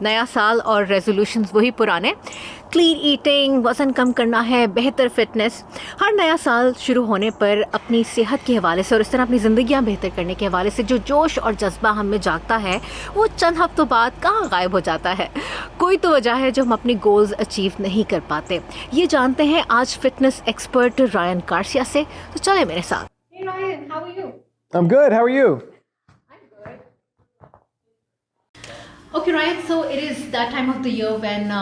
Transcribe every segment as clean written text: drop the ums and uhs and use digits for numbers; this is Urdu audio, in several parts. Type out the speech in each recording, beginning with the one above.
نیا سال اور ریزولوشنز وہی پرانے، کلین ایٹنگ، وزن کم کرنا ہے، بہتر فٹنس۔ ہر نیا سال شروع ہونے پر اپنی صحت کے حوالے سے اور اس طرح اپنی زندگیاں بہتر کرنے کے حوالے سے جو جوش اور جذبہ ہم میں جاگتا ہے وہ چند ہفتوں بعد کہاں غائب ہو جاتا ہے۔ کوئی تو وجہ ہے جو ہم اپنی گولز اچیو نہیں کر پاتے۔ یہ جانتے ہیں آج فٹنس ایکسپرٹ رائن گارسیا سے، تو چلیں میرے ساتھ۔ Hey Ryan, how are you? I'm good. How are you? Okay Ryan, so it is that time of the year when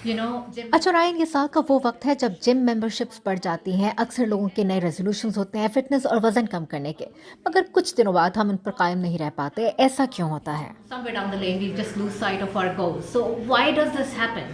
اچھا رائن، یہ سال کا وہ وقت ہے جب جم ممبرشپس بڑھ جاتی ہیں، اکثر لوگوں کے نئے ریزولوشنز ہوتے ہیں فٹنس اور وزن کم کرنے کے، مگر کچھ دنوں بعد ہم ان پر قائم نہیں رہ پاتے۔ ایسا کیوں ہوتا ہے؟ Somewhere down the lane we just lose sight of our goals. So why does this happen?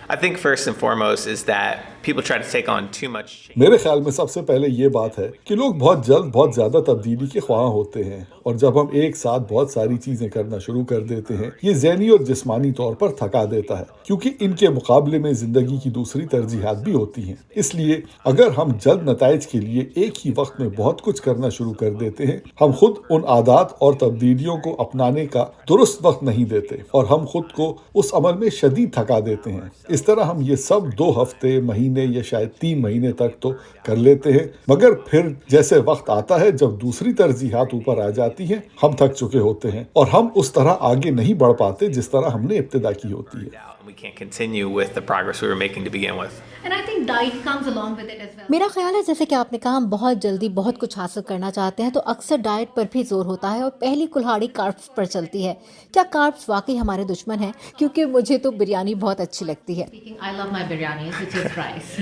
I think first and foremost is that people try to take on too much change. میرے خیال میں سب سے پہلے یہ بات ہے کہ لوگ بہت جلد بہت زیادہ تبدیلی کے خواہاں ہوتے ہیں، اور جب ہم ایک ساتھ بہت ساری چیزیں کرنا شروع کر دیتے ہیں یہ ذہنی اور جسمانی طور پر تھکا دیتا ہے، کیونکہ ان کے مقابلے میں زندگی کی دوسری ترجیحات بھی ہوتی ہیں۔ اس لیے اگر ہم جلد نتائج کے لیے ایک ہی وقت میں بہت کچھ کرنا شروع کر دیتے ہیں، ہم خود ان عادات اور تبدیلیوں کو اپنانے کا درست وقت نہیں دیتے اور ہم خود کو اس عمل میں شدید تھکا دیتے ہیں۔ اس طرح ہم یہ سب 2 ہفتے، مہینے یا شاید 3 مہینے تک تو کر لیتے ہیں، مگر پھر جیسے وقت آتا ہے جب دوسری ترجیحات اوپر آ جاتی ہیں ہم تھک چکے ہوتے ہیں اور ہم اس طرح آگے نہیں بڑھ پاتے جس طرح ہم نے ابتدا کی ہوتی ہے۔ We can't continue with the progress we were making to begin with. And I think diet comes along with it as well. میرا خیال ہے جیسے کہ آپ نے کہا ہم بہت جلدی بہت کچھ حاصل کرنا چاہتے ہیں تو اکثر ڈائٹ پر بھی زور ہوتا ہے اور پہلی کلہاڑی کاربس پر چلتی ہے۔ کیا کاربس واقعی ہمارے دشمن ہیں؟ کیونکہ مجھے تو بریانی بہت اچھی لگتی ہے۔ I love my biryani, which is rice.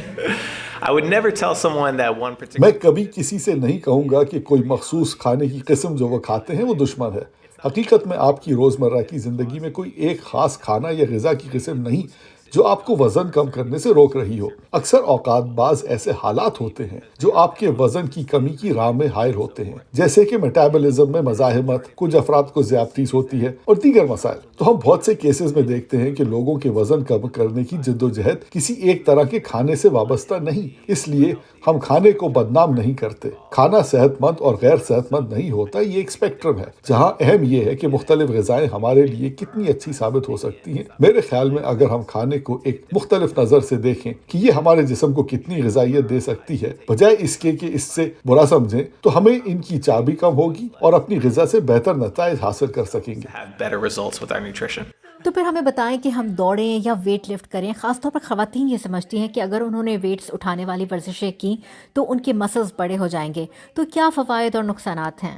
I would never tell someone that one particular میں کبھی کسی سے نہیں کہوں گا کہ کوئی مخصوص کھانے کی قسم جو وہ کھاتے ہیں وہ دشمن ہے۔ حقیقت میں آپ کی روزمرہ کی زندگی میں کوئی ایک خاص کھانا یا غذا کی قسم نہیں جو آپ کو وزن کم کرنے سے روک رہی ہو۔ اکثر اوقات بعض ایسے حالات ہوتے ہیں جو آپ کے وزن کی کمی کی راہ میں حائل ہوتے ہیں، جیسے کہ میٹابولزم میں مزاحمت، کچھ افراد کو ذیابطیس ہوتی ہے اور دیگر مسائل۔ تو ہم بہت سے کیسز میں دیکھتے ہیں کہ لوگوں کے وزن کم کرنے کی جدوجہد کسی ایک طرح کے کھانے سے وابستہ نہیں، اس لیے ہم کھانے کو بدنام نہیں کرتے۔ کھانا صحت مند اور غیر صحت مند نہیں ہوتا، یہ ایک اسپیکٹرم ہے جہاں اہم یہ ہے کہ مختلف غذائیں ہمارے لیے کتنی اچھی ثابت ہو سکتی ہیں۔ میرے خیال میں اگر ہم کھانے کو ایک مختلف نظر سے دیکھیں کہ یہ ہمارے جسم کو کتنی غذائیت دے سکتی ہے، بجائے اس کے کہ اس سے برا سمجھیں، تو ہمیں ان کی چابی کم ہوگی اور اپنی غذا سے بہتر نتائج حاصل کر سکیں گے۔ have better results with our nutrition. تو پھر ہمیں بتائیں کہ ہم دوڑیں یا ویٹ لفٹ کریں۔ خاص طور پر خواتین یہ سمجھتی ہیں کہ اگر انہوں نے ویٹس اٹھانے والی ورزشیں کی تو ان کے مسلز بڑے ہو جائیں گے، تو کیا فوائد اور نقصانات ہیں؟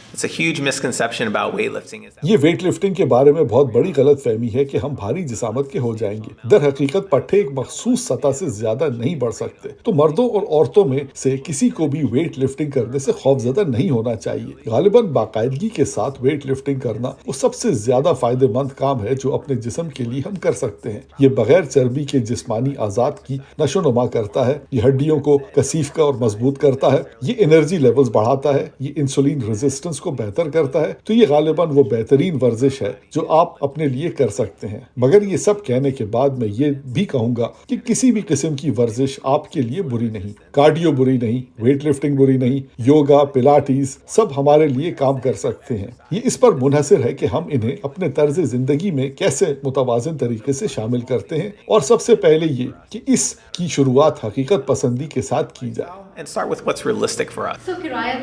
It's a huge misconception about weightlifting is that یہ ویٹ لفٹنگ کے بارے میں بہت بڑی غلط فہمی ہے کہ ہم بھاری جسامت کے ہو جائیں گے۔ در حقیقت پٹھے ایک مخصوص سطح سے زیادہ نہیں بڑھ سکتے، تو مردوں اور عورتوں میں سے کسی کو بھی ویٹ لفٹنگ کرنے سے خوفزدہ نہیں ہونا چاہیے۔ غالباً باقاعدگی کے ساتھ ویٹ لفٹنگ کرنا وہ سب سے زیادہ فائدہ مند کام ہے جو اپنے جسم کے لیے ہم کر سکتے ہیں۔ یہ بغیر چربی کے جسمانی اعضاء کی نشو و نما کرتا ہے، یہ ہڈیوں کو کثیف اور مضبوط کرتا ہے، یہ انرجی لیولز بڑھاتا ہے، یہ انسولین ریزسٹنس کو بہتر کرتا ہے۔ تو یہ غالباً وہ بہترین ورزش ہے جو آپ اپنے لیے کر سکتے ہیں۔ مگر یہ سب کہنے کے بعد میں یہ بھی کہوں گا کہ کسی بھی قسم کی ورزش آپ کے لیے بری نہیں۔ کارڈیو بری نہیں، ویٹ لفٹنگ بری نہیں، یوگا، پلاٹیز سب ہمارے لیے کام کر سکتے ہیں۔ یہ اس پر منحصر ہے کہ ہم انہیں اپنے طرز زندگی میں کیسے متوازن طریقے سے شامل کرتے ہیں، اور سب سے پہلے یہ کہ اس کی شروعات حقیقت پسندی کے ساتھ کی جائے۔ and start with what's realistic for us. So Ryan,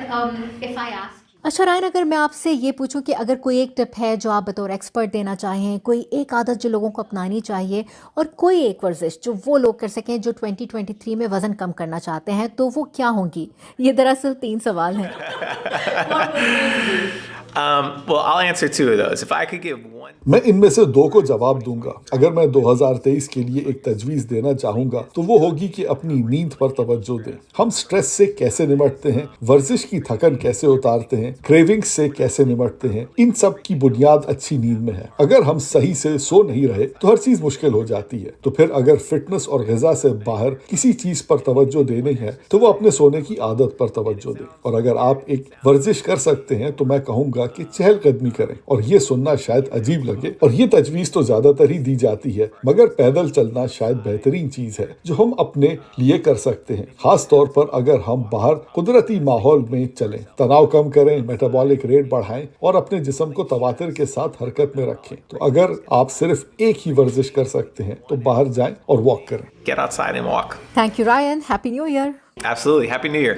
if I ask اچھا رائن، اگر میں آپ سے یہ پوچھوں کہ اگر کوئی ایک ٹپ ہے جو آپ بطور ایکسپرٹ دینا چاہیں، کوئی ایک عادت جو لوگوں کو اپنانی چاہیے، اور کوئی ایک ورزش جو وہ لوگ کر سکیں جو 2023 میں وزن کم کرنا چاہتے ہیں، تو وہ کیا ہوں گی؟ یہ دراصل 3 سوال ہیں۔ Well, I'll answer 2 of those. If I could give one, میں ان میں سے 2 کو جواب دوں گا۔ اگر میں 2023 کے لیے ایک تجویز دینا چاہوں گا تو وہ ہوگی کہ اپنی نیند پر توجہ دیں۔ ہم سٹریس سے کیسے نمٹتے ہیں، ورزش کی تھکن کیسے اتارتے ہیں، کریونگز سے کیسے نمٹتے ہیں، ان سب کی بنیاد اچھی نیند میں ہے۔ اگر ہم صحیح سے سو نہیں رہے تو ہر چیز مشکل ہو جاتی ہے۔ تو پھر اگر فٹنس اور غذا سے باہر کسی چیز پر توجہ دینی ہے تو وہ اپنے سونے کی عادت پر توجہ دیں۔ اور اگر آپ ایک ورزش کر سکتے ہیں تو میں کہوں گا ہوگا کہ چہل قدمی کریں، اور یہ سننا شاید عجیب لگے اور یہ تجویز تو زیادہ تر ہی دی جاتی ہے، مگر پیدل چلنا شاید بہترین چیز ہے جو ہم اپنے لیے کر سکتے ہیں، خاص طور پر اگر ہم باہر قدرتی ماحول میں چلیں، تناؤ کم کریں، میٹابولک ریٹ بڑھائیں اور اپنے جسم کو تواتر کے ساتھ حرکت میں رکھیں۔ تو اگر آپ صرف ایک ہی ورزش کر سکتے ہیں تو باہر جائیں اور واک کریں۔ Get outside and walk. Thank you, Ryan. Happy New Year. Absolutely. Happy New Year.